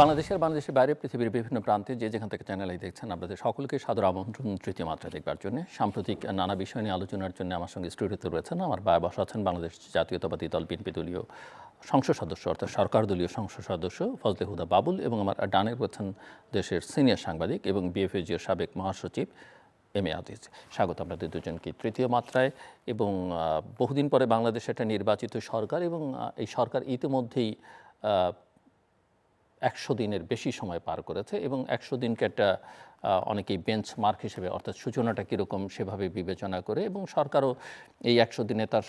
বাংলাদেশের বাইরে পৃথিবীর বিভিন্ন প্রান্তে যে যেখান থেকে চ্যানেলে দেখছেন আপনাদের সকলকে সাদর আমন্ত্রণ তৃতীয় মাত্রা দেখবার জন্য। সাম্প্রতিক নানা বিষয় নিয়ে আলোচনার জন্য আমার সঙ্গে স্টুডিওতে রয়েছেন আমার বসা আছেন বাংলাদেশ জাতীয়তাবাদী দল বিএনপি দলীয় সংসদ সদস্য অর্থাৎ সরকার দলীয় সংসদ সদস্য ফজলে হুদা বাবুল, এবং আমার ডানে রয়েছেন দেশের সিনিয়র সাংবাদিক এবং বিএফএজির সাবেক মহাসচিব এম এ আজিজ। স্বাগত আপনাদের দুজনকে তৃতীয় মাত্রায়। এবং বহুদিন পরে বাংলাদেশে একটা নির্বাচিত সরকার, এবং এই সরকার ইতিমধ্যেই 100 দিনের বেশি সময় পার করেছে, এবং 100 দিনকে একটা অনেকেই বেঞ্চমার্ক হিসেবে অর্থাৎ সূচনাটা কীরকম সেভাবে বিবেচনা করে, এবং সরকারও এই 100 দিনে তার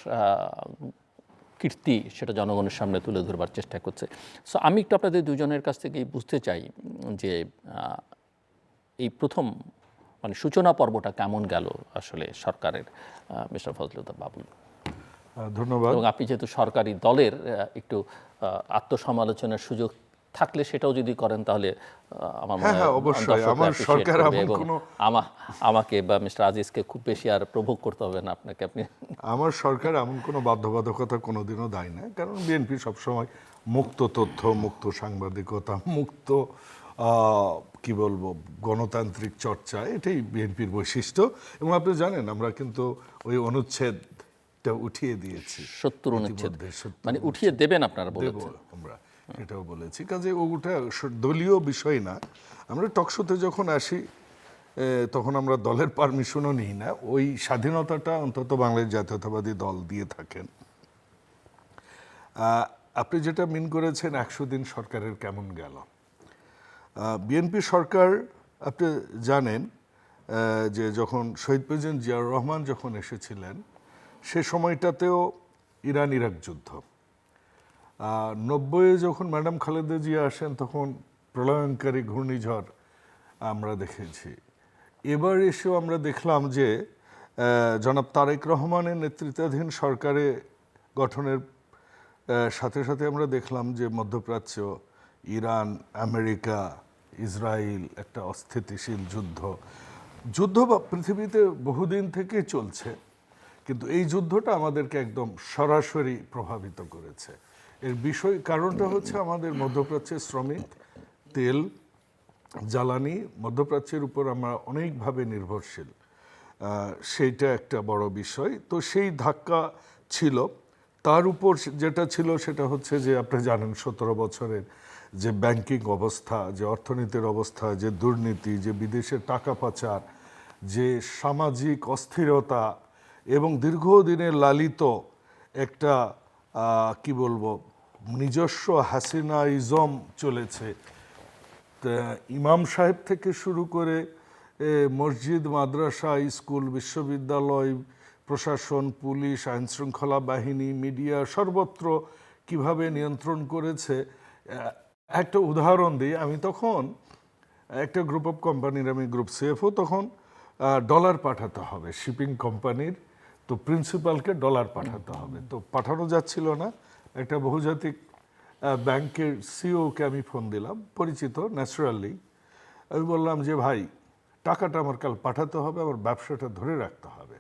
কীর্তি সেটা জনগণের সামনে তুলে ধরবার চেষ্টা করছে। সো আমি একটু আপনাদের দুজনের কাছ থেকেই বুঝতে চাই যে এই প্রথম মানে সূচনা পর্বটা কেমন গেল আসলে সরকারের, মিস্টার ফজলে হুদা বাবুল। ধন্যবাদ। এবং আপনি যেহেতু সরকারি দলের একটু আত্মসমালোচনার সুযোগ থাকলে সেটাও যদি করেন তাহলে আমার মনে হয় অবশ্যই আমার সরকার আমাকে বা মিস্টার আজিজকে খুব বেশি আর প্রভোগ করতে হবে না আপনাকে। আপনি আমার সরকার এমন কোনো বাধ্যবাধকতা কোনোদিনও দেয় না, কারণ বিএনপি সবসময় মুক্ত তথ্য, মুক্ত সাংবাদিকতা, মুক্ত কি বলবো গণতান্ত্রিক চর্চা, এটাই বিএনপির বৈশিষ্ট্য। এবং আপনি জানেন আমরা কিন্তু ওই অনুচ্ছেদটা উঠিয়ে দিয়েছি, 70 অনুচ্ছেদ মানে উঠিয়ে দেবেন আপনারা বলেছেন। আমরা সেটাও বলেছি, কাজে ওটা দলীয় বিষয় না। আমরা টকশোতে যখন আসি তখন আমরা দলের পারমিশনও নিই না, ওই স্বাধীনতাটা অন্তত বাংলাদেশ জাতীয়তাবাদী দল দিয়ে থাকেন। আপনি যেটা মিন করেছেন 100 দিন সরকারের কেমন গেল, বিএনপি সরকার আপনি জানেন যে যখন শহীদ প্রেসিডেন্ট জিয়াউর রহমান যখন এসেছিলেন সে সময়টাতেও ইরান ইরাক যুদ্ধ, 90-এ যখন ম্যাডাম খালেদা জিয়া আসেন তখন প্রলয়ঙ্কারী ঘূর্ণিঝড় আমরা দেখেছি। এবার এসেও আমরা দেখলাম যে জনাব তারেক রহমানের নেতৃত্বাধীন সরকারে গঠনের সাথে সাথে আমরা দেখলাম যে মধ্যপ্রাচ্য, ইরান, আমেরিকা, ইসরায়েল একটা অস্থিতিশীল যুদ্ধ বা পৃথিবীতে বহুদিন থেকে চলছে, কিন্তু এই যুদ্ধটা আমাদেরকে একদম সরাসরি প্রভাবিত করেছে। এর কারণটা হচ্ছে আমাদের মধ্যপ্রাচ্যের শ্রমিক, তেল, জ্বালানি, মধ্যপ্রাচ্যের উপর আমরা অনেকভাবে নির্ভরশীল, সেইটা একটা বড় বিষয়। তো সেই ধাক্কা ছিল, তার উপর যেটা ছিল সেটা হচ্ছে যে আপনি জানেন 17 বছরের যে ব্যাংকিং অবস্থা, যে অর্থনীতির অবস্থা, যে দুর্নীতি, যে বিদেশে টাকা পাচার, যে সামাজিক অস্থিরতা এবং দীর্ঘদিনের লালিত একটা কি বলবো নিজস্ব হাসিনাইজম চলেছে। ইমাম সাহেব থেকে শুরু করে মসজিদ, মাদ্রাসা, স্কুল, বিশ্ববিদ্যালয়, প্রশাসন, পুলিশ, আইনশৃঙ্খলা বাহিনী, মিডিয়া সর্বত্র কিভাবে নিয়ন্ত্রণ করেছে। একটা উদাহরণ দিই, আমি তখন একটা গ্রুপ অফ কোম্পানির, আমি গ্রুপ সিএফও, তখন ডলার পাঠাতে হবে শিপিং কোম্পানির, তো প্রিন্সিপালকে ডলার পাঠাতে হবে, তো পাঠানো যাচ্ছিল না। একটা বহুজাতিক ব্যাংকের সিইওকে আমি ফোন দিলাম, পরিচিত ন্যাচারালি। আমি বললাম যে ভাই টাকাটা আমার কাল পাঠাতে হবে, আমার ব্যবসাটা ধরে রাখতে হবে।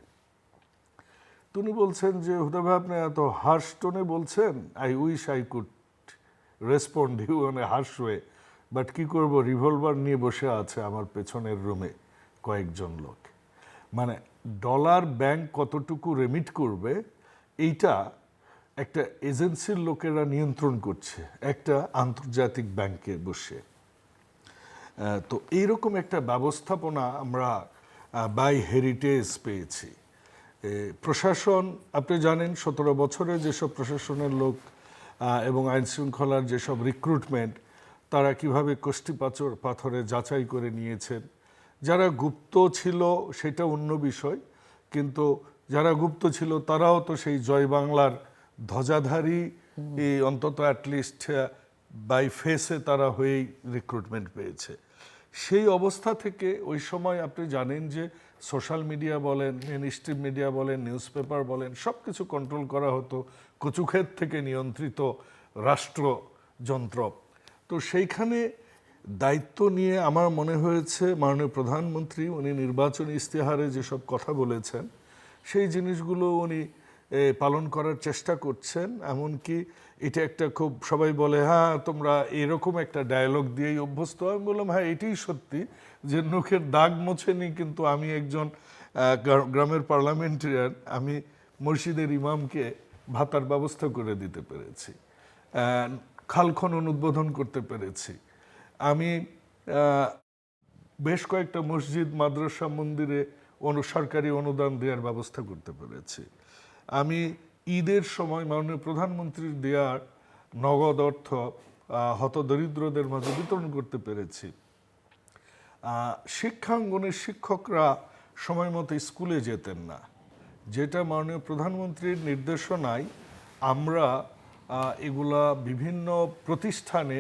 তো উনি বলছেন যে হুদা ভাই আপনি এত হার্শ টোনে বলছেন, I wish I could respond you in a harsh way, but কী করবো, রিভলভার নিয়ে বসে আছে আমার পেছনের রুমে কয়েকজন লোক। মানে ডলার ব্যাংক কতটুকু রেমিট করবে এইটা একটা এজেন্সির লোকেরা নিয়ন্ত্রণ করছে একটা আন্তর্জাতিক ব্যাংকে বসে। তো এইরকম একটা ব্যবস্থাপনা আমরা বাই হেরিটেজ পেয়েছি। প্রশাসন আপনি জানেন 17 বছরে যেসব প্রশাসনের লোক এবং আইন শৃঙ্খলার যেসব রিক্রুটমেন্ট, তারা কিভাবে কষ্টি পাথরে যাচাই করে নিয়েছেন। যারা গুপ্ত ছিল সেটা অন্য বিষয়, কিন্তু যারা গুপ্ত ছিল তারাও তো সেই জয় বাংলার ধ্বজাধারী, অন্তত অ্যাটলিস্ট বাই ফেসে তারা হয়েই রিক্রুটমেন্ট পেয়েছে। সেই অবস্থা থেকে ওই সময় আপনি জানেন যে সোশ্যাল মিডিয়া বলেন, মেইনস্ট্রিম মিডিয়া বলেন, নিউজপেপার বলেন, সব কিছু কন্ট্রোল করা হতো কচুক্ষেত থেকে নিয়ন্ত্রিত রাষ্ট্রযন্ত্র। তো সেইখানে দায়িত্ব নিয়ে আমার মনে হয়েছে মাননীয় প্রধানমন্ত্রী উনি নির্বাচনী ইশতেহারে যেসব কথা বলেছেন সেই জিনিসগুলো উনি পালন করার চেষ্টা করছেন। এমনকি এটা একটা খুব সবাই বলে হ্যাঁ তোমরা এরকম একটা ডায়ালগ দিয়েই অভ্যস্ত। আমি বললাম হ্যাঁ এটাই সত্যি যে নখের দাগ মোছেনি, কিন্তু আমি একজন গ্রামের পার্লামেন্টারিয়ান, আমি মসজিদের ইমামকে ভাতার ব্যবস্থা করে দিতে পেরেছি, খাল খনন উদ্বোধন করতে পেরেছি, আমি বেশ কয়েকটা মসজিদ মাদ্রাসা মন্দিরে সরকারি অনুদান দেওয়ার ব্যবস্থা করতে পেরেছি, আমি ঈদের সময় মাননীয় প্রধানমন্ত্রীর দেওয়ার নগদ অর্থ হতদরিদ্রদের মাঝে বিতরণ করতে পেরেছি। শিক্ষাঙ্গনের শিক্ষকরা সময় মতো স্কুলে যেতেন না, যেটা মাননীয় প্রধানমন্ত্রীর নির্দেশনায় আমরা এগুলা বিভিন্ন প্রতিষ্ঠানে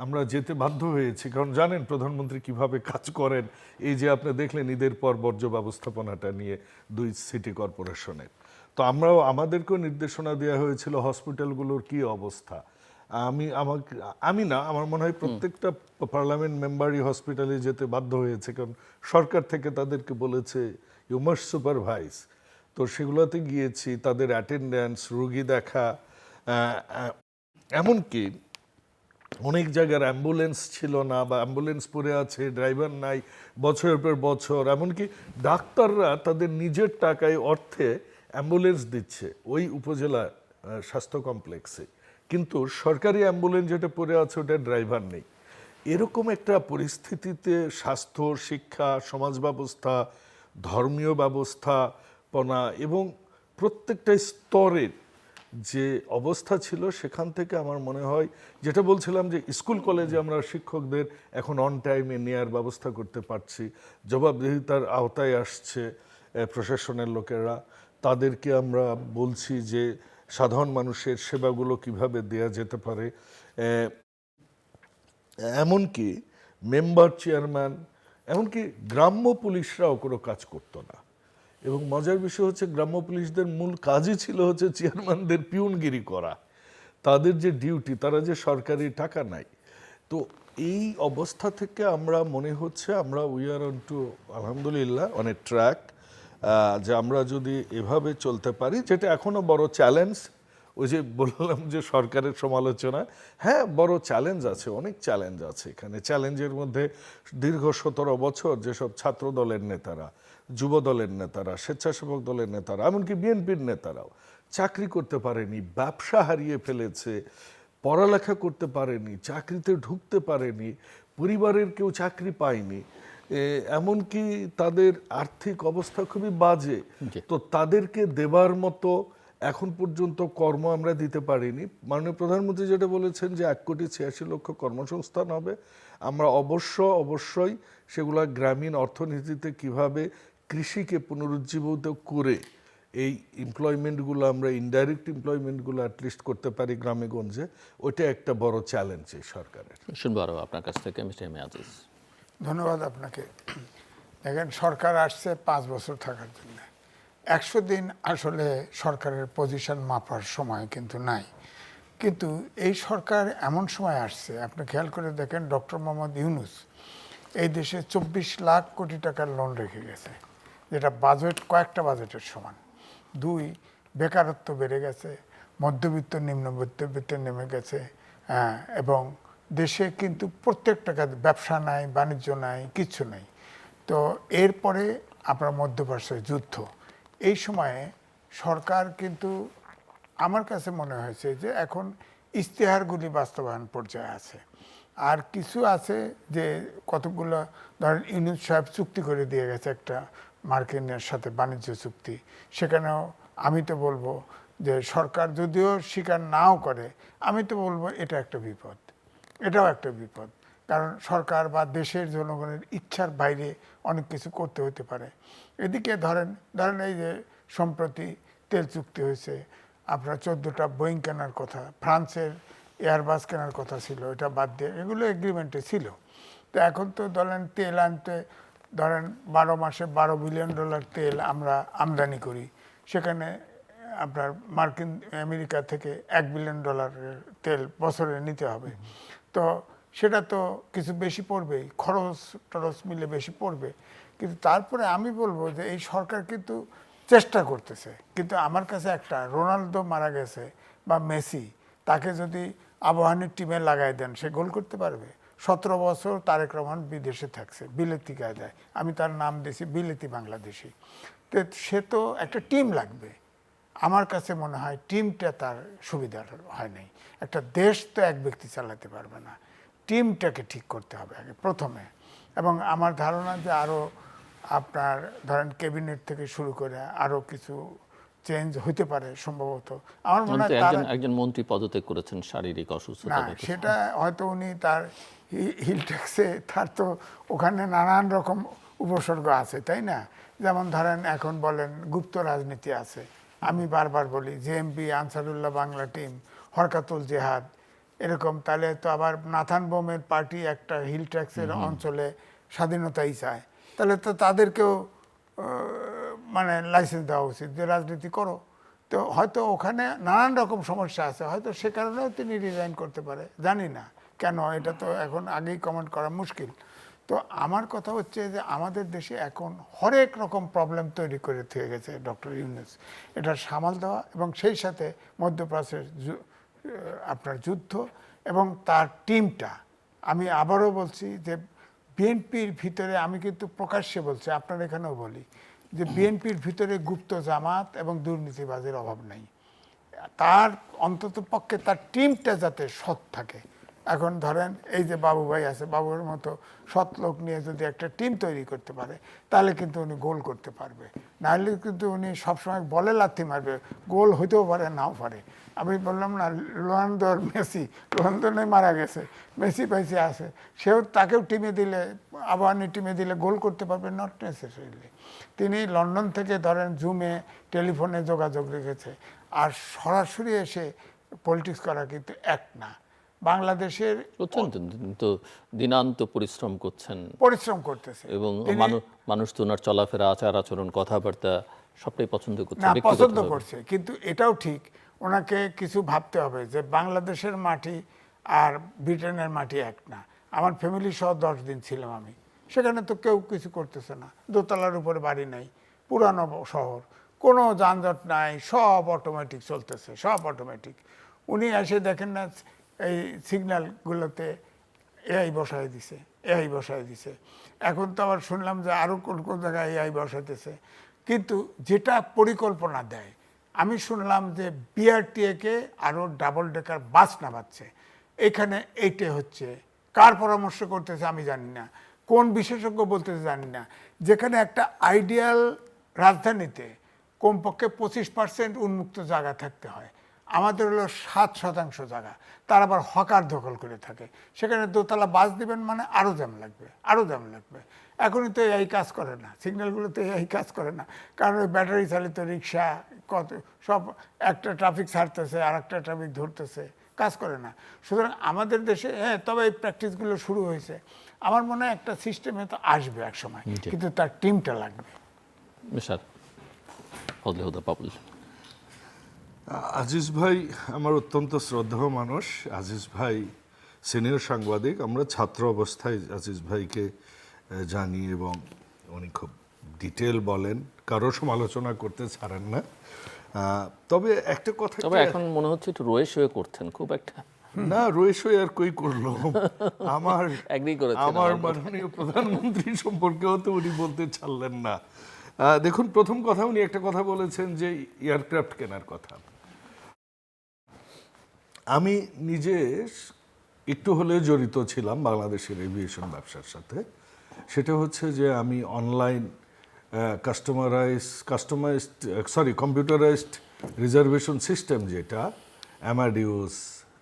আমরা যেতে বাধ্য হয়েছি। কারণ জানেন প্রধানমন্ত্রী কিভাবে কাজ করেন, এই যে আপনি দেখলেন ঈদের পর বর্জ্য ব্যবস্থাপনাটা নিয়ে 2 সিটি কর্পোরেশনের। তো আমাদেরকেও নির্দেশনা দেওয়া হয়েছিল হসপিটালগুলোর কি অবস্থা। আমার মনে হয় প্রত্যেকটা পার্লামেন্ট মেম্বারই হসপিটালে যেতে বাধ্য হয়েছে, কারণ সরকার থেকে তাদেরকে বলেছে ইউ মাস্ট সুপারভাইজ। তো সেগুলোতে গিয়েছি, তাদের অ্যাটেন্ডেন্স, রুগী দেখা, এমনকি অনেক জায়গার অ্যাম্বুলেন্স ছিল না বা অ্যাম্বুলেন্স পড়ে আছে, ড্রাইভার নাই বছরের পর বছর, এমনকি ডাক্তাররা তাদের নিজের টাকায় অর্থে অ্যাম্বুলেন্স দিচ্ছে ওই উপজেলা স্বাস্থ্য কমপ্লেক্সে, কিন্তু সরকারি অ্যাম্বুলেন্স যেটা পড়ে আছে ওটা ড্রাইভার নেই। এরকম একটা পরিস্থিতিতে স্বাস্থ্য, শিক্ষা, সমাজ ব্যবস্থা, ধর্মীয় ব্যবস্থাপনা এবং প্রত্যেকটা স্তরের যে অবস্থা ছিল, সেখান থেকে আমার মনে হয় যেটা বলছিলাম যে স্কুল কলেজে আমরা শিক্ষকদের এখন অন টাইমে নেওয়ার ব্যবস্থা করতে পারছি, জবাবদিহিতার আওতায় আসছে প্রশাসনের লোকেরা, তাদেরকে আমরা বলছি যে সাধারণ মানুষের সেবাগুলো কিভাবে দেয়া যেতে পারে। এমনকি মেম্বার, চেয়ারম্যান, এমনকি গ্রাম্য পুলিশরাও কোনো কাজ করতো না। এবং মজার বিষয় হচ্ছে গ্রাম্য পুলিশদের মূল কাজই ছিল হচ্ছে চেয়ারম্যানদের পিউনগিরি করা, তাদের যে ডিউটি, তারা যে সরকারি টাকা নাই। তো এই অবস্থা থেকে আমরা মনে হচ্ছে আমরা উই আর অন টু আলহামদুলিল্লাহ অন এ ট্র্যাক, যে আমরা যদি এভাবে চলতে পারি, যেটা এখনো বড় চ্যালেঞ্জ। ওই যে বললাম যে সরকারের সমালোচনা, হ্যাঁ বড় চ্যালেঞ্জ আছে, অনেক চ্যালেঞ্জ আছে এখানে। চ্যালেঞ্জের মধ্যে দীর্ঘ 17 বছর যেসব ছাত্র দলের নেতারা, যুব দলের নেতারা, স্বেচ্ছাসেবক দলের নেতারা, এমনকি বিএনপির নেতারাও চাকরি করতে পারেনি, ব্যবসা হারিয়ে ফেলেছে, পড়ালেখা করতে পারেনি, চাকরিতে ঢুকতে পারেনি, পরিবারের কেউ চাকরি পায়নি, এমনকি তাদের আর্থিক অবস্থা খুবই বাজে। তো তাদেরকে দেবার মতো এখন পর্যন্ত কর্ম আমরা দিতে পারিনি। মাননীয় প্রধানমন্ত্রী যেটা বলেছেন যে 1,86,00,000 কর্মসংস্থান হবে, আমরা অবশ্যই সেগুলা গ্রামীণ অর্থনীতিতে কিভাবে কৃষিকে পুনরুজ্জীবিত করে এই এমপ্লয়মেন্টগুলো আমরা ইনডাইরেক্ট এমপ্লয়মেন্টগুলো অ্যাটলিস্ট করতে পারি গ্রামে গঞ্জে, ওইটা একটা বড় চ্যালেঞ্জ এই সরকারের। শুনবো আরও আপনার কাছ থেকে মিস্টার এম এ আজিজ। ধন্যবাদ আপনাকে। দেখেন, সরকার আসছে 5 বছর থাকার জন্য। 100 দিন আসলে সরকারের পজিশন মাপার সময় কিন্তু নাই। কিন্তু এই সরকার এমন সময় আসছে, আপনি খেয়াল করে দেখেন, ডক্টর মোহাম্মদ ইউনূস এই দেশে 24 লাখ কোটি টাকার লোন রেখে গেছে, যেটা বাজেট, কয়েকটা বাজেটের সমান। 2, বেকারত্ব বেড়ে গেছে, মধ্যবিত্ত নিম্নবিত্ত নেমে গেছে, এবং দেশে কিন্তু প্রত্যেকটা কাজ, ব্যবসা নাই, বাণিজ্য নাই, কিচ্ছু নাই। তো এরপরে আপনার মধ্যপ্রাচ্যের যুদ্ধ, এই সময়ে সরকার কিন্তু আমার কাছে মনে হয়েছে যে এখন ইশতেহারগুলি বাস্তবায়ন পর্যায়ে আছে। আর কিছু আছে যে কতগুলো, ধরেন ইউনূস সাহেব চুক্তি করে দিয়ে গেছে একটা মার্কিনের সাথে বাণিজ্য চুক্তি, সেখানেও আমি তো বলবো যে সরকার যদিও স্বীকার নাও করে, আমি তো বলবো এটা একটা বিপদ, এটাও একটা বিপদ। কারণ সরকার বা দেশের জনগণের ইচ্ছার বাইরে অনেক কিছু করতে হতে পারে। এদিকে ধরেন এই যে সম্প্রতি তেল চুক্তি হয়েছে, আপনার 14টা বোয়িং কেনার কথা, ফ্রান্সের এয়ারবাস কেনার কথা ছিল, এটা বাদ দিয়ে এগুলো এগ্রিমেন্টে ছিল। তো এখন তো ধরেন তেল আনতে, ধরেন 12 মাসে $12 বিলিয়ন তেল আমরা আমদানি করি, সেখানে আপনার আমেরিকা থেকে $1 বিলিয়ন তেল বছরে নিতে হবে। তো সেটা তো কিছু বেশি পড়বেই, খরচ টরচ মিলে বেশি পড়বে। কিন্তু তারপরে আমি বলবো যে এই সরকার কিন্তু চেষ্টা করতেছে। কিন্তু আমার কাছে একটা রোনালদো মারা গেছে বা মেসি, তাকে যদি আবাহনীর টিমে লাগাই দেন সে গোল করতে পারবে? 17 বছর তারেক রহমান বিদেশে থাকছে, বিলেতি কায়দায়, আমি তার নাম দিয়েছি বিলেতি বাংলাদেশি। তো সে তো একটা টিম লাগবে। আমার কাছে মনে হয় টিমটা তার সুবিধার হয় নাই। একটা দেশ তো এক ব্যক্তি চালাতে পারবে না, টিমটাকে ঠিক করতে হবে আগে প্রথমে। এবং আমার ধারণা যে আরও আপনার ধরেন ক্যাবিনেট থেকে শুরু করে আরও কিছু চেঞ্জ হইতে পারে সম্ভবত। আমার মনে হয় একজন মন্ত্রী পদত্যাগ করেছেন শারীরিক অসুস্থতা না, সেটা হয়তো উনি তার হিল ট্যাক্সে, তার তো ওখানে নানান রকম উপসর্গ আছে, তাই না? যেমন ধরেন এখন বলেন গুপ্ত রাজনীতি আছে। আমি বারবার বলি জেএমপি, আনসারুল্লাহ বাংলা টিম, হরকাতুল জেহাদ, এরকম। তাহলে তো আবার নাথান বোমের পার্টি একটা হিল ট্যাক্সের অঞ্চলে স্বাধীনতাই চায়, তাহলে তো তাদেরকেও মানে লাইসেন্স দেওয়া উচিত যে রাজনীতি করো। তো হয়তো ওখানে নানান রকম সমস্যা আছে, হয়তো সে কারণেও তিনি রিজাইন করতে পারে, জানি না কেন, এটা তো এখন আগেই কমেন্ট করা মুশকিল। তো আমার কথা হচ্ছে যে আমাদের দেশে এখন হরেক রকম প্রবলেম তৈরি করে থেকে গেছে ডক্টর ইউনূস। এটা সামাল দেওয়া এবং সেই সাথে মধ্যপ্রাচ্যের আপনার যুদ্ধ এবং তার টিমটা, আমি আবারও বলছি যে বিএনপির ভিতরে, আমি কিন্তু প্রকাশ্যে বলছি, আপনার এখানেও বলি যে বিএনপির ভিতরে গুপ্ত জামাত এবং দুর্নীতিবাজের অভাব নেই। তার অন্তত পক্ষে তার টিমটা যাতে সৎ থাকে। এখন ধরেন এই যে বাবু ভাই আছে, বাবুর মতো সৎ লোক নিয়ে যদি একটা টিম তৈরি করতে পারে তাহলে কিন্তু উনি গোল করতে পারবে। নাহলে কিন্তু উনি সবসময় বলে লাথি মারবে, গোল হইতেও পারে নাও পারে। আমি বললাম না রোনালদো আর মেসি, রোনালদো নেই মারা গেছে, মেসি পাইসে আছে, সেও তাকেও টিমে দিলে, আবাহনী টিমে দিলে গোল করতে পারবে? Not necessarily. তিনি লন্ডন থেকে ধরেন জুমে টেলিফোনে যোগাযোগ রেখেছে, আর সরাসরি এসে পলিটিক্স করা কিন্তু এক না। বাংলাদেশের তো দিনান্ত পরিশ্রম করতেছে এবং মানুষ তো ওনার চলাফেরা, আচার আচরণ, কথাবার্তা সবটাই পছন্দ করছে, না পছন্দ করছে। কিন্তু এটাও ঠিক, ওনাকে কিছু ভাবতে হবে যে বাংলাদেশের মাটি আর ব্রিটেনের মাটি এক না। আমার ফ্যামিলি সহ 10 দিন ছিলাম আমি সেখানে, তো কেউ কিছু করতেছে না, দোতলার উপরে বাড়ি নাই, পুরানো শহর, কোনো যানজট নাই, সব অটোমেটিক চলতেছে, সব অটোমেটিক। উনি এসে দেখেন না এই সিগন্যালগুলোতে এআই বসায় দিছে। এখন তো আবার শুনলাম যে আরও কোন কোন জায়গায় এআই বসাইতেছে। কিন্তু যেটা পরিকল্পনা দেয়, আমি শুনলাম যে বিআরটিএ-কে আরও ডাবল ডেকার বাস নামাচ্ছে। এখানে এইটা হচ্ছে, কার পরামর্শ করতেছে আমি জানি না, কোন বিশেষজ্ঞ বলতেছে জানি না। যেখানে একটা আইডিয়াল রাজধানীতে কমপক্ষে 25% উন্মুক্ত জায়গা থাকতে হয়, আমাদের হলো 7% জায়গা, তার আবার হকার দখল করে থাকে। সেখানে দোতলা বাস দিবেন মানে আরও জ্যাম লাগবে। এখনই তো এই কাজ করে না, সিগন্যালগুলোতে এই কাজ করে না, কারণ ওই ব্যাটারি চালিত রিক্সা কত সব, একটা ট্রাফিক ছাড়তেছে আর একটা ট্রাফিক ধরতেছে, কাজ করে না। সুতরাং আমাদের দেশে তবে এই প্র্যাকটিসগুলো শুরু হয়েছে। আমার মনে হয় একটা সিস্টেমে তো আসবে এক সময়, কিন্তু তার টিমটা লাগবে। আজিজ ভাই আমার অত্যন্ত শ্রদ্ধেয় মানুষ। আজিজ ভাই সিনিয়র সাংবাদিক, আমরা ছাত্র অবস্থায় আজিজ ভাইকে জানি এবং উনি খুব ডিটেল বলেন, কারো সমালোচনা করতে ছাড়েন না। তবে একটা কথা, তবে এখন মনে হচ্ছে একটু রয়ে শয়ে করছেন খুব একটা। না, রয়ে শয়ে আর কই করলো, আমার মাননীয় প্রধানমন্ত্রী সম্পর্কেও তো উনি বলতে ছাড়লেন না। দেখুন, প্রথম কথা উনি একটা কথা বলেছেন যে এয়ারক্রাফট কেনার কথা। আমি নিজে একটু হলেও জড়িত ছিলাম বাংলাদেশের এভিয়েশন ব্যবসার সাথে। সেটা হচ্ছে যে আমি অনলাইন কম্পিউটারাইজড রিজার্ভেশন সিস্টেম, যেটা অ্যামাডিউস,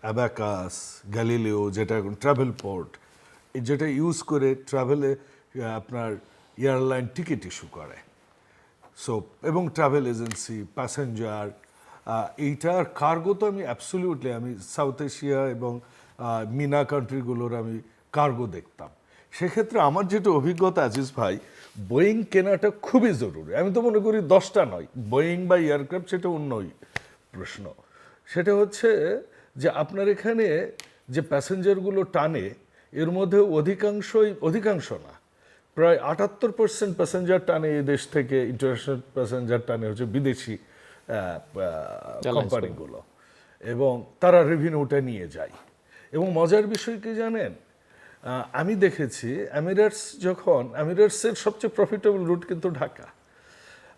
অ্যাবাকাস, গ্যালিলিও, যেটা এখন ট্রাভেল পোর্ট, যেটা ইউজ করে ট্রাভেলে আপনার এয়ারলাইন টিকিট ইস্যু করে, সো এবং ট্রাভেল এজেন্সি, প্যাসেঞ্জার, এইটার কার্গো তো আমি অ্যাবসলিউটলি, আমি সাউথ এশিয়া এবং মিনা কান্ট্রিগুলোর আমি কার্গো দেখতাম। সেক্ষেত্রে আমার যেটা অভিজ্ঞতা আজিজ ভাই, বোয়িং কেনাটা খুবই জরুরি। আমি তো মনে করি 10টা নয়, বোয়িং বা এয়ারক্রাফট সেটা অন্যই প্রশ্ন। সেটা হচ্ছে যে আপনার এখানে যে প্যাসেঞ্জারগুলো টানে, এর মধ্যে অধিকাংশ না, প্রায় 78% প্যাসেঞ্জার টানে এই দেশ থেকে, ইন্টারন্যাশনাল প্যাসেঞ্জার টানে হচ্ছে বিদেশি কোম্পানিগুলো, এবং তারা রেভিনিউটা নিয়ে যায়। এবং মজার বিষয় কি জানেন, আমি দেখেছি এমিরেটসের সবচেয়ে প্রফিটেবল রুট কিন্তু ঢাকা।